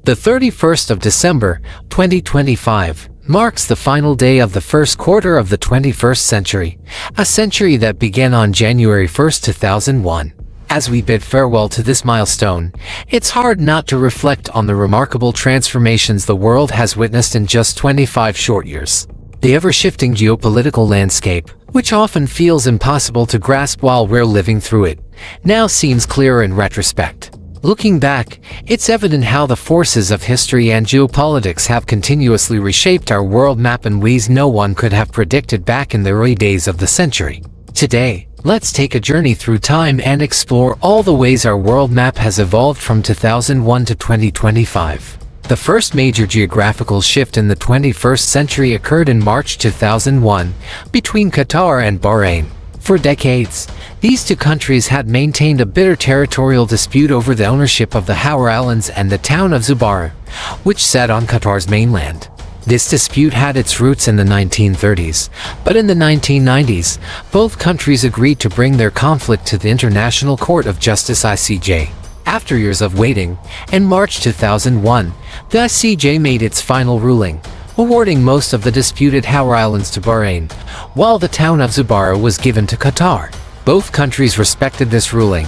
The 31st of December, 2025, marks the final day of the first quarter of the 21st century, a century that began on January 1st, 2001. As we bid farewell to this milestone, it's hard not to reflect on the remarkable transformations the world has witnessed in just 25 short years. The ever-shifting geopolitical landscape, which often feels impossible to grasp while we're living through it, now seems clearer in retrospect. Looking back, it's evident how the forces of history and geopolitics have continuously reshaped our world map in ways no one could have predicted back in the early days of the century. Today, let's take a journey through time and explore all the ways our world map has evolved from 2001 to 2025. The first major geographical shift in the 21st century occurred in March 2001, between Qatar and Bahrain. For decades, these two countries had maintained a bitter territorial dispute over the ownership of the Hawar Islands and the town of Zubarah, which sat on Qatar's mainland. This dispute had its roots in the 1930s, but in the 1990s, both countries agreed to bring their conflict to the International Court of Justice (ICJ). After years of waiting, in March 2001, the ICJ made its final ruling, awarding most of the disputed Hawar Islands to Bahrain, while the town of Zubarah was given to Qatar. Both countries respected this ruling,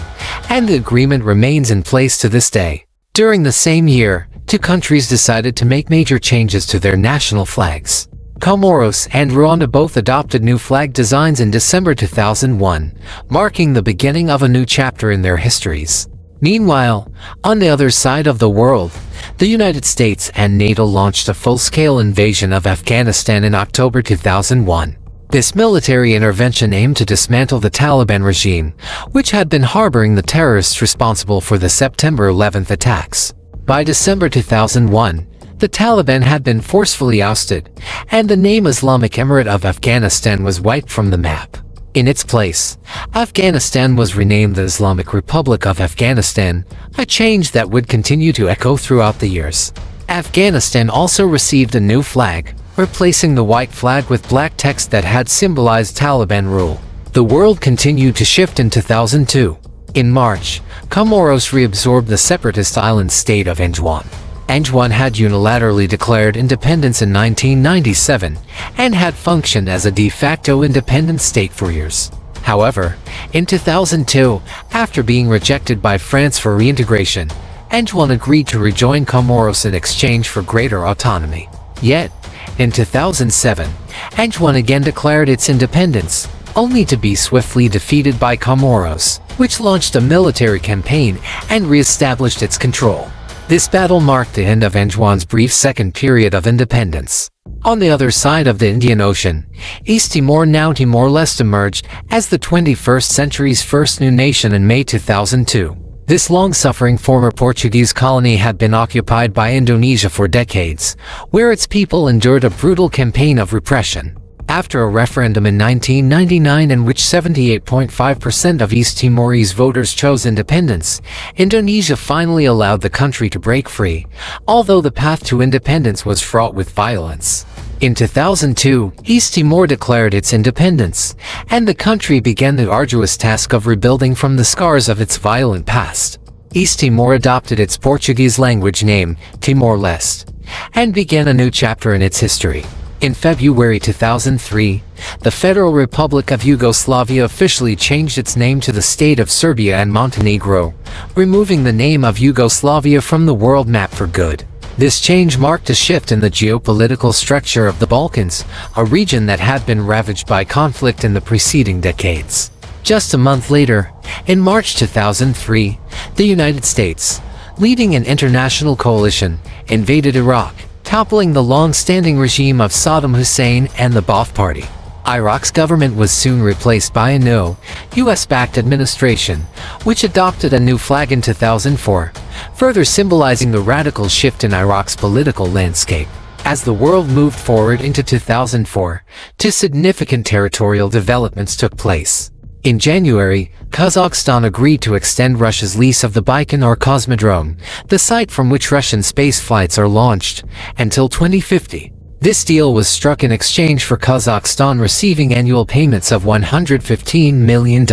and the agreement remains in place to this day. During the same year, two countries decided to make major changes to their national flags. Comoros and Rwanda both adopted new flag designs in December 2001, marking the beginning of a new chapter in their histories. Meanwhile, on the other side of the world, the United States and NATO launched a full-scale invasion of Afghanistan in October 2001. This military intervention aimed to dismantle the Taliban regime, which had been harboring the terrorists responsible for the September 11th attacks. By December 2001, the Taliban had been forcefully ousted, and the name Islamic Emirate of Afghanistan was wiped from the map. In its place, Afghanistan was renamed the Islamic Republic of Afghanistan, a change that would continue to echo throughout the years. Afghanistan also received a new flag, replacing the white flag with black text that had symbolized Taliban rule. The world continued to shift in 2002. In March, Comoros reabsorbed the separatist island state of Anjouan. Anjouan had unilaterally declared independence in 1997 and had functioned as a de facto independent state for years. However, in 2002, after being rejected by France for reintegration, Anjouan agreed to rejoin Comoros in exchange for greater autonomy. Yet, in 2007, Anjouan again declared its independence, only to be swiftly defeated by Comoros, which launched a military campaign and re-established its control. This battle marked the end of Anjouan's brief second period of independence. On the other side of the Indian Ocean, East Timor, now Timor-Leste, emerged as the 21st century's first new nation in May 2002. This long-suffering former Portuguese colony had been occupied by Indonesia for decades, where its people endured a brutal campaign of repression. After a referendum in 1999 in which 78.5% of East Timorese voters chose independence, Indonesia finally allowed the country to break free, although the path to independence was fraught with violence. In 2002, East Timor declared its independence, and the country began the arduous task of rebuilding from the scars of its violent past. East Timor adopted its Portuguese language name, Timor-Leste, and began a new chapter in its history. In February 2003, the Federal Republic of Yugoslavia officially changed its name to the state of Serbia and Montenegro, removing the name of Yugoslavia from the world map for good. This change marked a shift in the geopolitical structure of the Balkans, a region that had been ravaged by conflict in the preceding decades. Just a month later, in March 2003, the United States, leading an international coalition, invaded Iraq, toppling the long-standing regime of Saddam Hussein and the Ba'ath Party. Iraq's government was soon replaced by a new, US-backed administration, which adopted a new flag in 2004, further symbolizing the radical shift in Iraq's political landscape. As the world moved forward into 2004, two significant territorial developments took place. In January, Kazakhstan agreed to extend Russia's lease of the Baikonur Cosmodrome, the site from which Russian space flights are launched, until 2050. This deal was struck in exchange for Kazakhstan receiving annual payments of $115 million.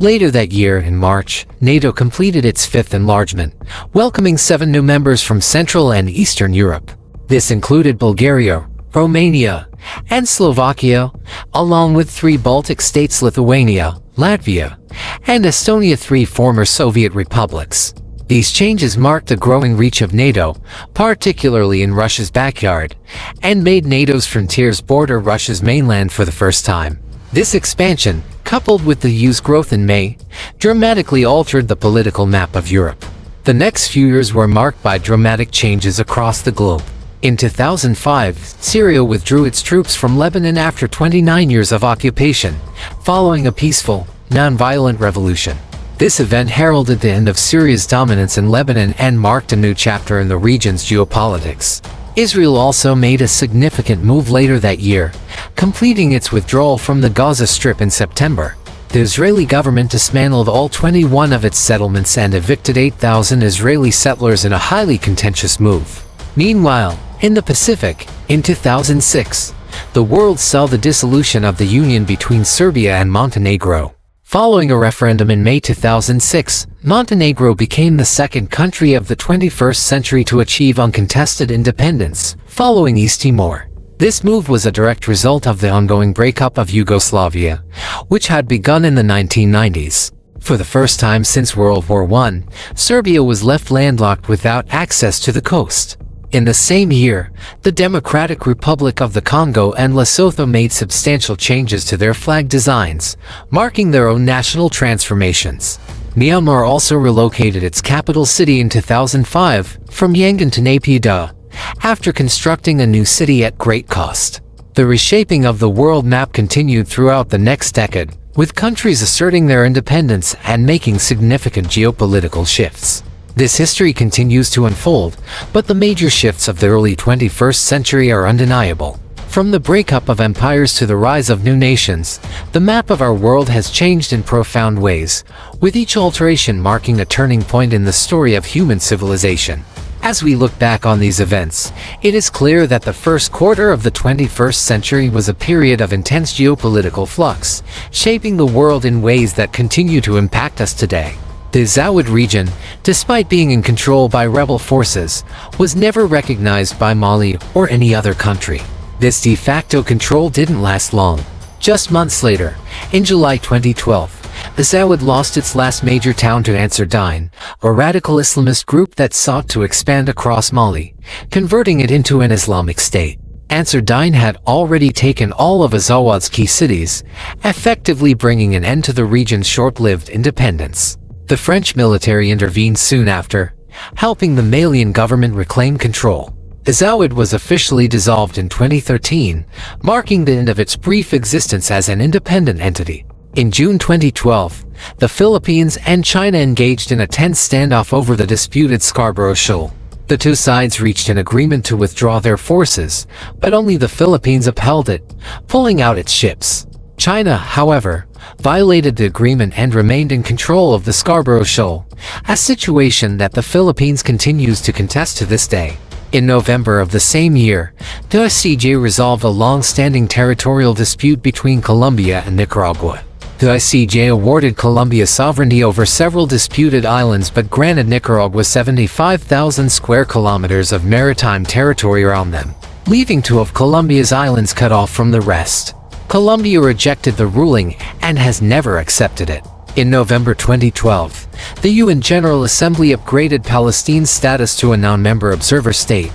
Later that year, in March, NATO completed its fifth enlargement, welcoming 7 new members from Central and Eastern Europe. This included Bulgaria, Romania, and Slovakia, along with 3 Baltic states, Lithuania, Latvia, and Estonia, 3 former Soviet republics. These changes marked the growing reach of NATO, particularly in Russia's backyard, and made NATO's frontiers border Russia's mainland for the first time. This expansion, coupled with the EU's growth in May, dramatically altered the political map of Europe. The next few years were marked by dramatic changes across the globe. In 2005, Syria withdrew its troops from Lebanon after 29 years of occupation, following a peaceful, non-violent revolution. This event heralded the end of Syria's dominance in Lebanon and marked a new chapter in the region's geopolitics. Israel also made a significant move later that year, completing its withdrawal from the Gaza Strip in September. The Israeli government dismantled all 21 of its settlements and evicted 8,000 Israeli settlers in a highly contentious move. Meanwhile, in the Pacific, in 2006, the world saw the dissolution of the union between Serbia and Montenegro. Following a referendum in May 2006, Montenegro became the second country of the 21st century to achieve uncontested independence, following East Timor. This move was a direct result of the ongoing breakup of Yugoslavia, which had begun in the 1990s. For the first time since World War I, Serbia was left landlocked without access to the coast. In the same year, the Democratic Republic of the Congo and Lesotho made substantial changes to their flag designs, marking their own national transformations. Myanmar also relocated its capital city in 2005 from Yangon to Naypyidaw, after constructing a new city at great cost. The reshaping of the world map continued throughout the next decade, with countries asserting their independence and making significant geopolitical shifts. This history continues to unfold, but the major shifts of the early 21st century are undeniable. From the breakup of empires to the rise of new nations, the map of our world has changed in profound ways, with each alteration marking a turning point in the story of human civilization. As we look back on these events, it is clear that the first quarter of the 21st century was a period of intense geopolitical flux, shaping the world in ways that continue to impact us today. The Azawad region, despite being in control by rebel forces, was never recognized by Mali or any other country. This de facto control didn't last long. Just months later, in July 2012, Azawad lost its last major town to Ansar Dine, a radical Islamist group that sought to expand across Mali, converting it into an Islamic state. Ansar Dine had already taken all of Azawad's key cities, effectively bringing an end to the region's short-lived independence. The French military intervened soon after, helping the Malian government reclaim control. Azawad was officially dissolved in 2013, marking the end of its brief existence as an independent entity. In June 2012, the Philippines and China engaged in a tense standoff over the disputed Scarborough Shoal. The two sides reached an agreement to withdraw their forces, but only the Philippines upheld it, pulling out its ships. China, however, violated the agreement and remained in control of the Scarborough Shoal, a situation that the Philippines continues to contest to this day. In November of the same year, the ICJ resolved a long-standing territorial dispute between Colombia and Nicaragua. The ICJ awarded Colombia sovereignty over several disputed islands but granted Nicaragua 75,000 square kilometers of maritime territory around them, leaving 2 of Colombia's islands cut off from the rest. Colombia rejected the ruling and has never accepted it. In November 2012, the UN General Assembly upgraded Palestine's status to a non-member observer state,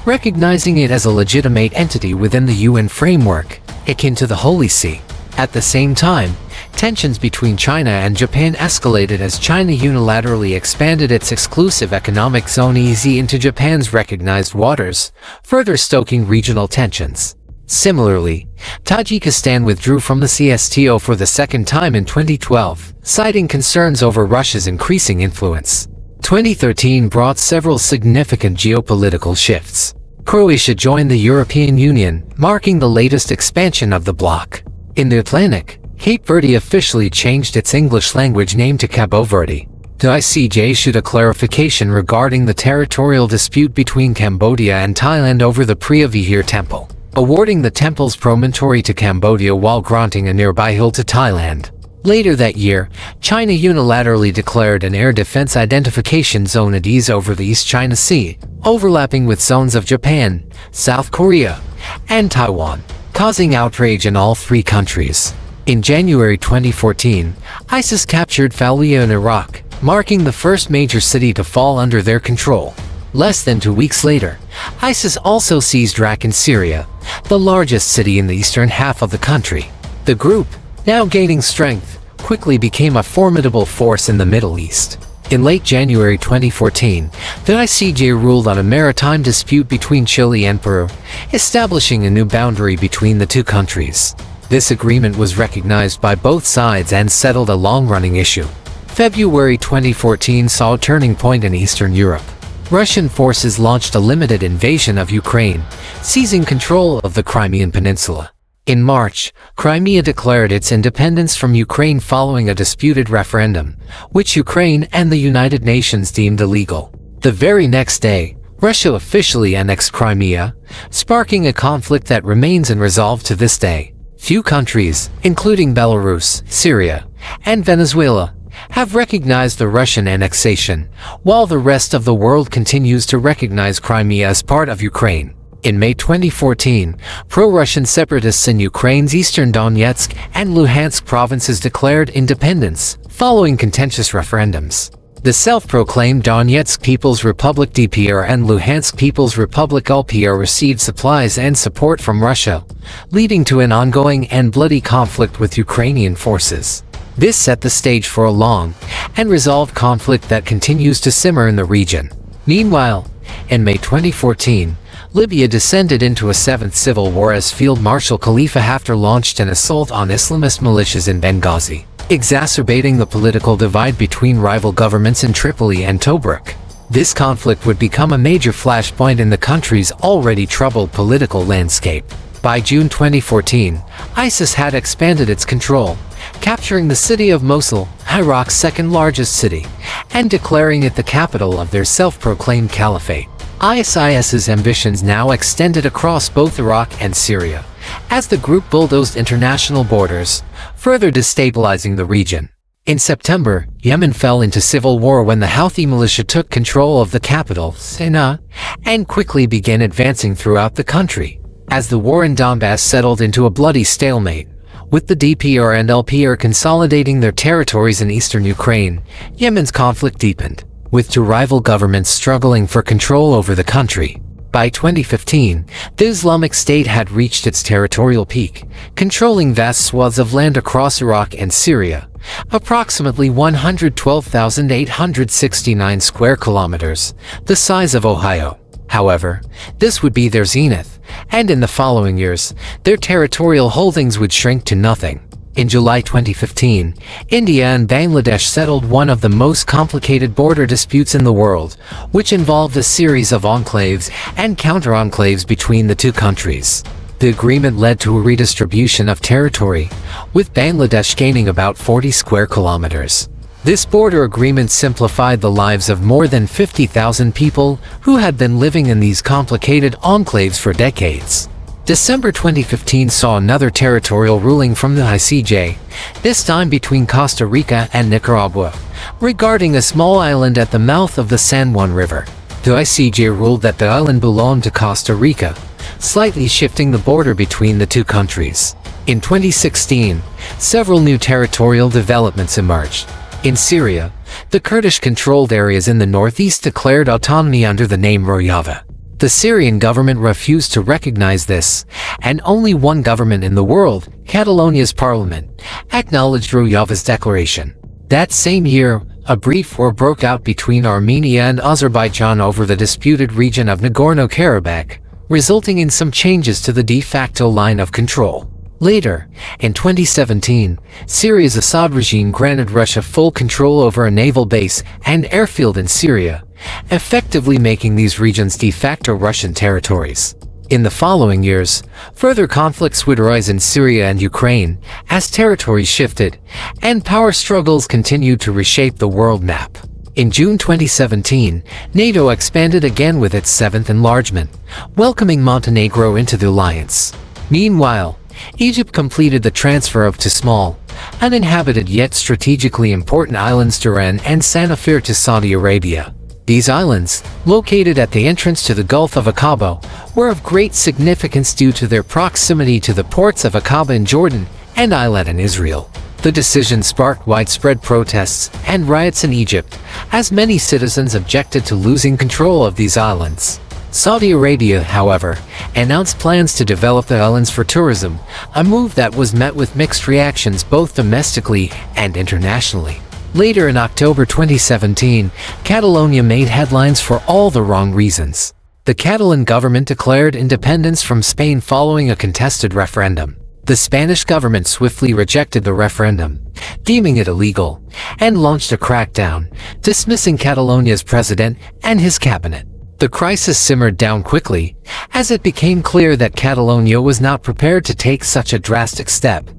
recognizing it as a legitimate entity within the UN framework, akin to the Holy See. At the same time, tensions between China and Japan escalated as China unilaterally expanded its exclusive economic zone EEZ into Japan's recognized waters, further stoking regional tensions. Similarly, Tajikistan withdrew from the CSTO for the second time in 2012, citing concerns over Russia's increasing influence. 2013 brought several significant geopolitical shifts. Croatia joined the European Union, marking the latest expansion of the bloc. In the Atlantic, Cape Verde officially changed its English language name to Cabo Verde. The ICJ issued a clarification regarding the territorial dispute between Cambodia and Thailand over the Preah Vihear Temple, awarding the temple's promontory to Cambodia while granting a nearby hill to Thailand. Later that year, China unilaterally declared an air defense identification zone at ease over the East China Sea, overlapping with zones of Japan, South Korea, and Taiwan, causing outrage in all three countries. In January 2014, ISIS captured Fallujah in Iraq, marking the first major city to fall under their control. Less than 2 weeks later, ISIS also seized Raqqa in Syria, the largest city in the eastern half of the country. The group, now gaining strength, quickly became a formidable force in the Middle East. In late January 2014, the ICJ ruled on a maritime dispute between Chile and Peru, establishing a new boundary between the two countries. This agreement was recognized by both sides and settled a long-running issue. February 2014 saw a turning point in Eastern Europe. Russian forces launched a limited invasion of Ukraine, seizing control of the Crimean Peninsula. In March, Crimea declared its independence from Ukraine following a disputed referendum, which Ukraine and the United Nations deemed illegal. The very next day, Russia officially annexed Crimea, sparking a conflict that remains unresolved to this day. Few countries, including Belarus, Syria, and Venezuela, have recognized the Russian annexation, while the rest of the world continues to recognize Crimea as part of Ukraine. In May 2014, pro-Russian separatists in Ukraine's eastern Donetsk and Luhansk provinces declared independence, following contentious referendums. The self-proclaimed Donetsk People's Republic (DPR) and Luhansk People's Republic (LPR) received supplies and support from Russia, leading to an ongoing and bloody conflict with Ukrainian forces. This set the stage for a long and resolved conflict that continues to simmer in the region. Meanwhile, in May 2014, Libya descended into a seventh civil war as Field Marshal Khalifa Haftar launched an assault on Islamist militias in Benghazi, exacerbating the political divide between rival governments in Tripoli and Tobruk. This conflict would become a major flashpoint in the country's already troubled political landscape. By June 2014, ISIS had expanded its control, capturing the city of Mosul, Iraq's second-largest city, and declaring it the capital of their self-proclaimed caliphate. ISIS's ambitions now extended across both Iraq and Syria, as the group bulldozed international borders, further destabilizing the region. In September, Yemen fell into civil war when the Houthi militia took control of the capital, Sana'a, and quickly began advancing throughout the country. As the war in Donbass settled into a bloody stalemate, with the DPR and LPR consolidating their territories in eastern Ukraine, Yemen's conflict deepened, with two rival governments struggling for control over the country. By 2015, the Islamic State had reached its territorial peak, controlling vast swaths of land across Iraq and Syria, approximately 112,869 square kilometers, the size of Ohio. However, this would be their zenith, and in the following years, their territorial holdings would shrink to nothing. In July 2015, India and Bangladesh settled one of the most complicated border disputes in the world, which involved a series of enclaves and counter-enclaves between the two countries. The agreement led to a redistribution of territory, with Bangladesh gaining about 40 square kilometers. This border agreement simplified the lives of more than 50,000 people who had been living in these complicated enclaves for decades. December 2015 saw another territorial ruling from the ICJ, this time between Costa Rica and Nicaragua, regarding a small island at the mouth of the San Juan River. The ICJ ruled that the island belonged to Costa Rica, slightly shifting the border between the two countries. In 2016, several new territorial developments emerged. In Syria, the Kurdish-controlled areas in the northeast declared autonomy under the name Rojava. The Syrian government refused to recognize this, and only one government in the world, Catalonia's parliament, acknowledged Rojava's declaration. That same year, a brief war broke out between Armenia and Azerbaijan over the disputed region of Nagorno-Karabakh, resulting in some changes to the de facto line of control. Later, in 2017, Syria's Assad regime granted Russia full control over a naval base and airfield in Syria, effectively making these regions de facto Russian territories. In the following years, further conflicts would arise in Syria and Ukraine as territories shifted, and power struggles continued to reshape the world map. In June 2017, NATO expanded again with its seventh enlargement, welcoming Montenegro into the alliance. Meanwhile, Egypt completed the transfer of two small, uninhabited yet strategically important islands Duran and Sanafir to Saudi Arabia. These islands, located at the entrance to the Gulf of Aqaba, were of great significance due to their proximity to the ports of Aqaba in Jordan and Eilat in Israel. The decision sparked widespread protests and riots in Egypt, as many citizens objected to losing control of these islands. Saudi Arabia, however, announced plans to develop the islands for tourism, a move that was met with mixed reactions both domestically and internationally. Later in October 2017, Catalonia made headlines for all the wrong reasons. The Catalan government declared independence from Spain following a contested referendum. The Spanish government swiftly rejected the referendum, deeming it illegal, and launched a crackdown, dismissing Catalonia's president and his cabinet. The crisis simmered down quickly, as it became clear that Catalonia was not prepared to take such a drastic step,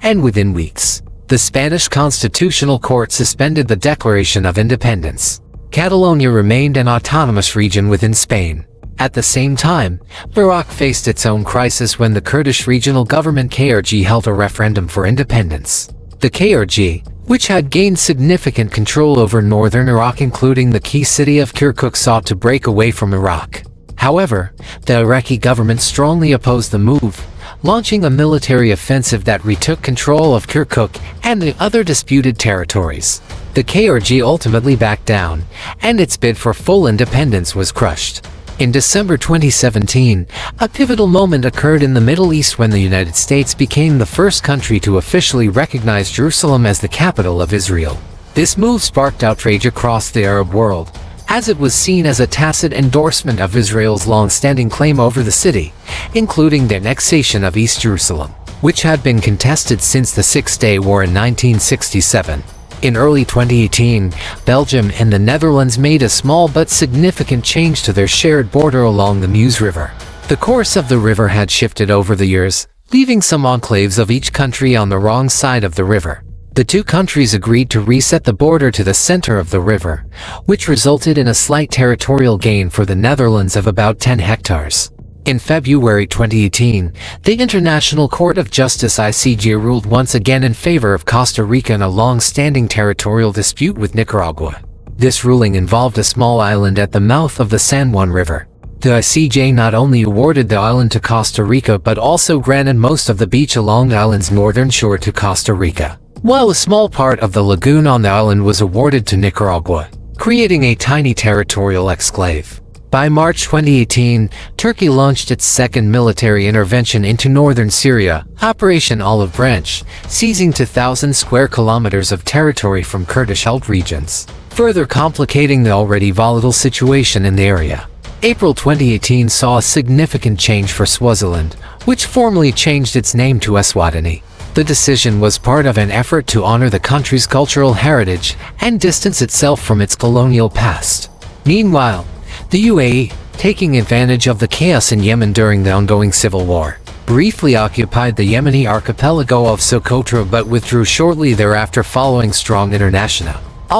and within weeks, the Spanish Constitutional Court suspended the Declaration of Independence. Catalonia remained an autonomous region within Spain. At the same time, Iraq faced its own crisis when the Kurdish regional government KRG held a referendum for independence. The KRG, which had gained significant control over northern Iraq including the key city of Kirkuk, sought to break away from Iraq. However, the Iraqi government strongly opposed the move, launching a military offensive that retook control of Kirkuk and the other disputed territories. The KRG ultimately backed down, and its bid for full independence was crushed. In December 2017, a pivotal moment occurred in the Middle East when the United States became the first country to officially recognize Jerusalem as the capital of Israel. This move sparked outrage across the Arab world, as it was seen as a tacit endorsement of Israel's long-standing claim over the city, including the annexation of East Jerusalem, which had been contested since the Six-Day War in 1967. In early 2018, Belgium and the Netherlands made a small but significant change to their shared border along the Meuse River. The course of the river had shifted over the years, leaving some enclaves of each country on the wrong side of the river. The two countries agreed to reset the border to the center of the river, which resulted in a slight territorial gain for the Netherlands of about 10 hectares. In February 2018, the International Court of Justice (ICJ) ruled once again in favor of Costa Rica in a long-standing territorial dispute with Nicaragua. This ruling involved a small island at the mouth of the San Juan River. The ICJ not only awarded the island to Costa Rica but also granted most of the beach along the island's northern shore to Costa Rica, while a small part of the lagoon on the island was awarded to Nicaragua, creating a tiny territorial exclave. By March 2018, Turkey launched its second military intervention into northern Syria, Operation Olive Branch, seizing 2,000 square kilometers of territory from Kurdish-held regions, further complicating the already volatile situation in the area. April 2018 saw a significant change for Swaziland, which formally changed its name to Eswatini. The decision was part of an effort to honor the country's cultural heritage and distance itself from its colonial past. Meanwhile, the UAE, taking advantage of the chaos in Yemen during the ongoing civil war, briefly occupied the Yemeni archipelago of Socotra but withdrew shortly thereafter following strong international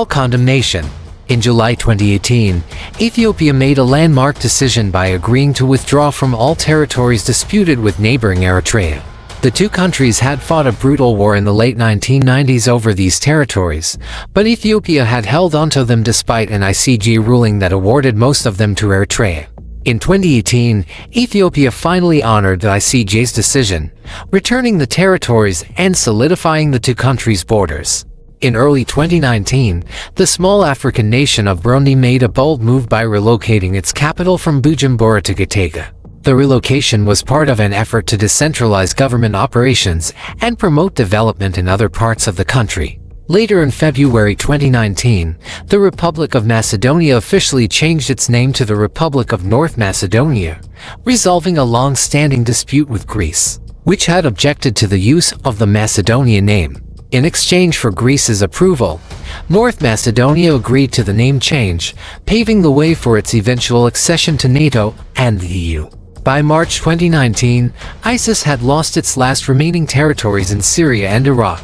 condemnation. In July 2018, Ethiopia made a landmark decision by agreeing to withdraw from all territories disputed with neighboring Eritrea. The two countries had fought a brutal war in the late 1990s over these territories, but Ethiopia had held onto them despite an ICJ ruling that awarded most of them to Eritrea. In 2018, Ethiopia finally honored the ICJ's decision, returning the territories and solidifying the two countries' borders. In early 2019, the small African nation of Burundi made a bold move by relocating its capital from Bujumbura to Gitega. The relocation was part of an effort to decentralize government operations and promote development in other parts of the country. Later in February 2019, the Republic of Macedonia officially changed its name to the Republic of North Macedonia, resolving a long-standing dispute with Greece, which had objected to the use of the Macedonia name. In exchange for Greece's approval, North Macedonia agreed to the name change, paving the way for its eventual accession to NATO and the EU. By March 2019, ISIS had lost its last remaining territories in Syria and Iraq,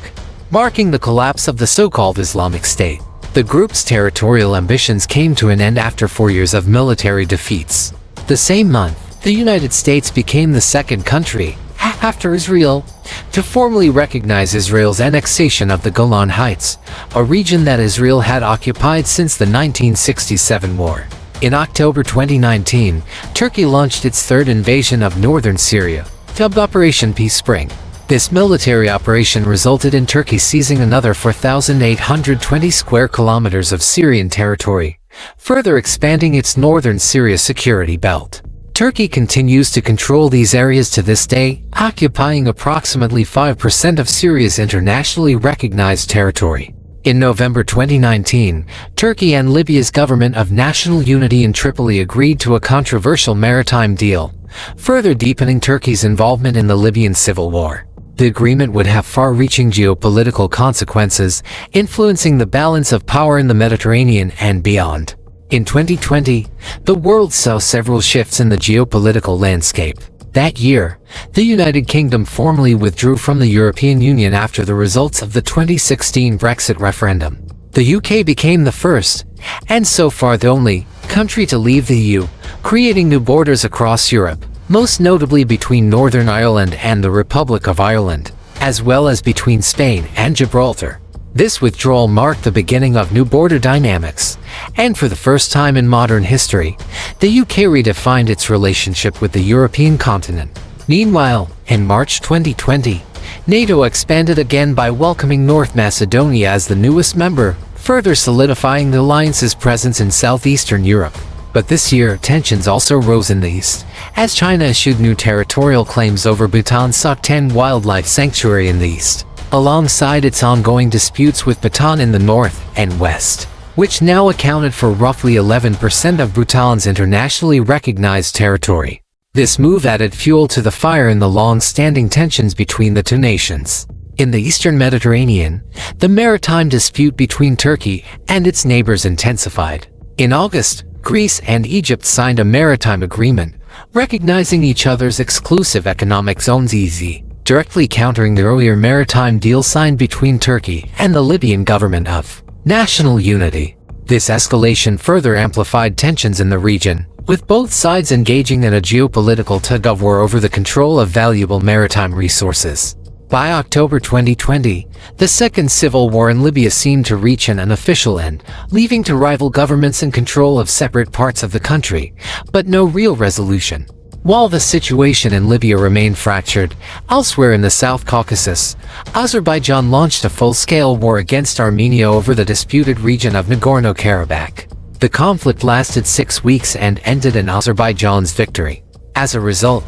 marking the collapse of the so-called Islamic State. The group's territorial ambitions came to an end after 4 years of military defeats. The same month, the United States became the second country, after Israel, to formally recognize Israel's annexation of the Golan Heights, a region that Israel had occupied since the 1967 war. In October 2019, Turkey launched its third invasion of northern Syria, dubbed Operation Peace Spring. This military operation resulted in Turkey seizing another 4,820 square kilometers of Syrian territory, further expanding its northern Syria security belt. Turkey continues to control these areas to this day, occupying approximately 5% of Syria's internationally recognized territory. In November 2019, Turkey and Libya's government of national unity in Tripoli agreed to a controversial maritime deal, further deepening Turkey's involvement in the Libyan civil war. The agreement would have far-reaching geopolitical consequences, influencing the balance of power in the Mediterranean and beyond. In 2020, the world saw several shifts in the geopolitical landscape. That year, the United Kingdom formally withdrew from the European Union after the results of the 2016 Brexit referendum. The UK became the first, and so far the only, country to leave the EU, creating new borders across Europe, most notably between Northern Ireland and the Republic of Ireland, as well as between Spain and Gibraltar. This withdrawal marked the beginning of new border dynamics, and for the first time in modern history, the UK redefined its relationship with the European continent. Meanwhile, in March 2020, NATO expanded again by welcoming North Macedonia as the newest member, further solidifying the alliance's presence in southeastern Europe. But this year, tensions also rose in the east, as China issued new territorial claims over Bhutan's Sokten Wildlife Sanctuary in the east, alongside its ongoing disputes with Bhutan in the north and west, which now accounted for roughly 11% of Bhutan's internationally recognized territory. This move added fuel to the fire in the long-standing tensions between the two nations. In the eastern Mediterranean, the maritime dispute between Turkey and its neighbors intensified. In August, Greece and Egypt signed a maritime agreement, recognizing each other's exclusive economic zones (EEZ), directly countering the earlier maritime deal signed between Turkey and the Libyan government of national unity. This escalation further amplified tensions in the region, with both sides engaging in a geopolitical tug-of-war over the control of valuable maritime resources. By October 2020, the second civil war in Libya seemed to reach an unofficial end, leaving to rival governments in control of separate parts of the country, but no real resolution. While the situation in Libya remained fractured, elsewhere in the South Caucasus, Azerbaijan launched a full-scale war against Armenia over the disputed region of Nagorno-Karabakh. The conflict lasted 6 weeks and ended in Azerbaijan's victory. As a result,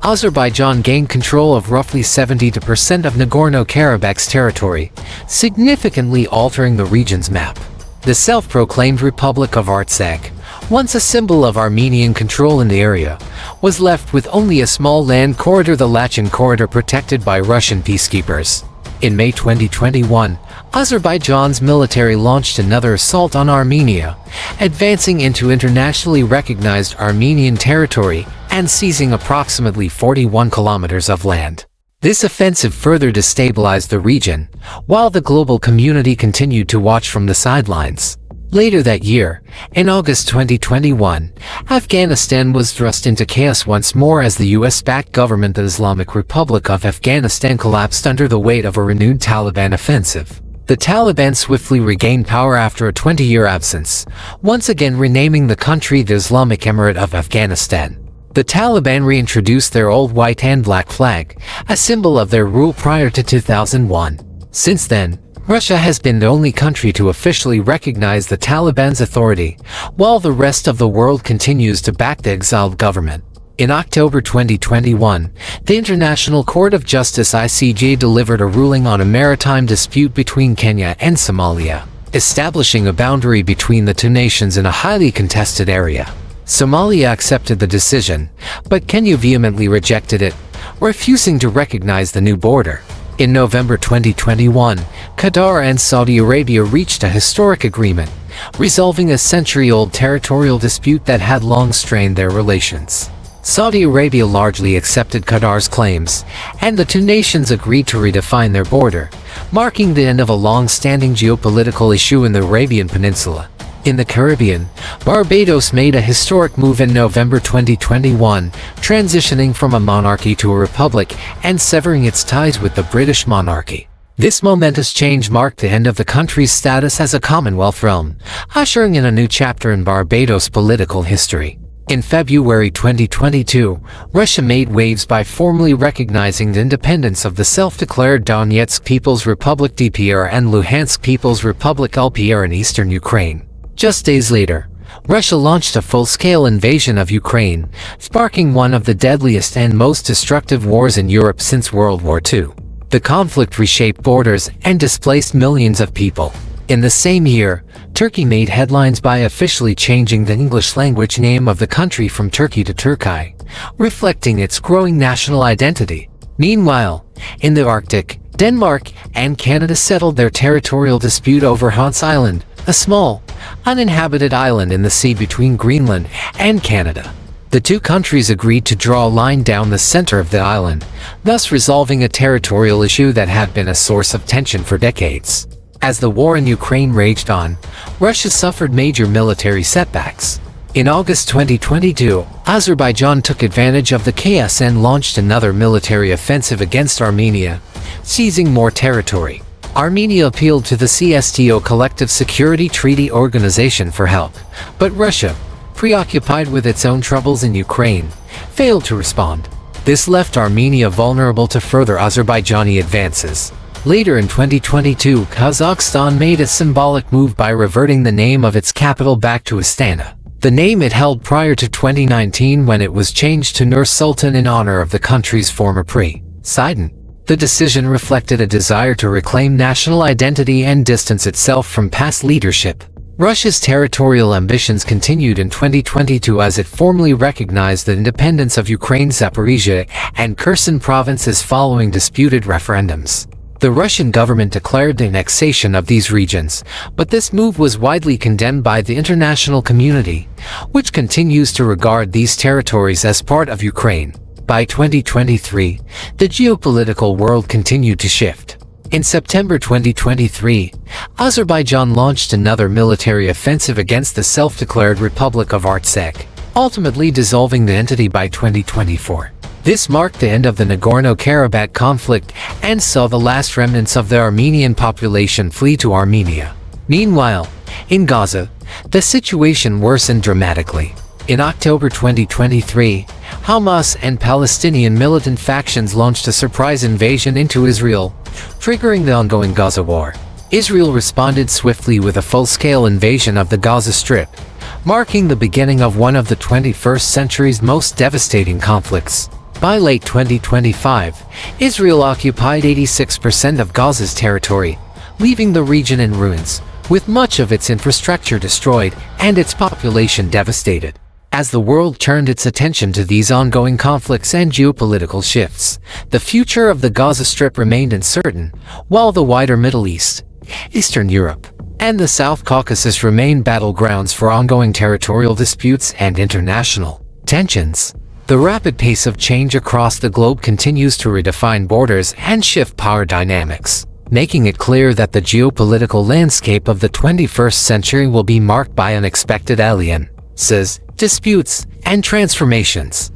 Azerbaijan gained control of roughly 70% of Nagorno-Karabakh's territory, significantly altering the region's map. The self-proclaimed Republic of Artsakh, once a symbol of Armenian control in the area, was left with only a small land corridor, the Lachin Corridor, protected by Russian peacekeepers. In May 2021, Azerbaijan's military launched another assault on Armenia, advancing into internationally recognized Armenian territory and seizing approximately 41 kilometers of land. This offensive further destabilized the region, while the global community continued to watch from the sidelines. Later that year, in August 2021, Afghanistan was thrust into chaos once more as the US-backed government, the Islamic Republic of Afghanistan, collapsed under the weight of a renewed Taliban offensive. The Taliban swiftly regained power after a 20-year absence, once again renaming the country the Islamic Emirate of Afghanistan. The Taliban reintroduced their old white and black flag, a symbol of their rule prior to 2001. Since then, Russia has been the only country to officially recognize the Taliban's authority, while the rest of the world continues to back the exiled government. In October 2021, the International Court of Justice (ICJ) delivered a ruling on a maritime dispute between Kenya and Somalia, establishing a boundary between the two nations in a highly contested area. Somalia accepted the decision, but Kenya vehemently rejected it, refusing to recognize the new border. In November 2021, Qatar and Saudi Arabia reached a historic agreement, resolving a century-old territorial dispute that had long strained their relations. Saudi Arabia largely accepted Qatar's claims, and the two nations agreed to redefine their border, marking the end of a long-standing geopolitical issue in the Arabian Peninsula. In the Caribbean, Barbados made a historic move in November 2021, transitioning from a monarchy to a republic and severing its ties with the British monarchy. This momentous change marked the end of the country's status as a Commonwealth realm, ushering in a new chapter in Barbados' political history. In February 2022, Russia made waves by formally recognizing the independence of the self-declared Donetsk People's Republic (DPR) and Luhansk People's Republic (LPR) in eastern Ukraine. Just days later, Russia launched a full-scale invasion of Ukraine, sparking one of the deadliest and most destructive wars in Europe since World War II. The conflict reshaped borders and displaced millions of people. In the same year, Turkey made headlines by officially changing the English-language name of the country from Turkey to Turkey, reflecting its growing national identity. Meanwhile, in the Arctic, Denmark and Canada settled their territorial dispute over Hans Island, a small, uninhabited island in the sea between Greenland and Canada. The two countries agreed to draw a line down the center of the island, thus resolving a territorial issue that had been a source of tension for decades. As the war in Ukraine raged on, Russia suffered major military setbacks. In August 2022, Azerbaijan took advantage of the chaos and launched another military offensive against Armenia, seizing more territory. Armenia appealed to the CSTO Collective Security Treaty Organization for help, but Russia, preoccupied with its own troubles in Ukraine, failed to respond. This left Armenia vulnerable to further Azerbaijani advances. Later in 2022, Kazakhstan made a symbolic move by reverting the name of its capital back to Astana, the name it held prior to 2019 when it was changed to Nur-Sultan in honor of the country's former president. The decision reflected a desire to reclaim national identity and distance itself from past leadership. Russia's territorial ambitions continued in 2022 as it formally recognized the independence of Ukraine's Zaporizhia and Kherson provinces following disputed referendums. The Russian government declared the annexation of these regions, but this move was widely condemned by the international community, which continues to regard these territories as part of Ukraine. By 2023, the geopolitical world continued to shift. In September 2023, Azerbaijan launched another military offensive against the self-declared Republic of Artsakh, ultimately dissolving the entity by 2024. This marked the end of the Nagorno-Karabakh conflict and saw the last remnants of the Armenian population flee to Armenia. Meanwhile, in Gaza, the situation worsened dramatically. In October 2023, Hamas and Palestinian militant factions launched a surprise invasion into Israel, triggering the ongoing Gaza war. Israel responded swiftly with a full-scale invasion of the Gaza Strip, marking the beginning of one of the 21st century's most devastating conflicts. By late 2025, Israel occupied 86% of Gaza's territory, leaving the region in ruins, with much of its infrastructure destroyed and its population devastated. As the world turned its attention to these ongoing conflicts and geopolitical shifts, the future of the Gaza Strip remained uncertain, while the wider Middle East, Eastern Europe, and the South Caucasus remained battlegrounds for ongoing territorial disputes and international tensions. The rapid pace of change across the globe continues to redefine borders and shift power dynamics, making it clear that the geopolitical landscape of the 21st century will be marked by unexpected alliances, disputes, and transformations.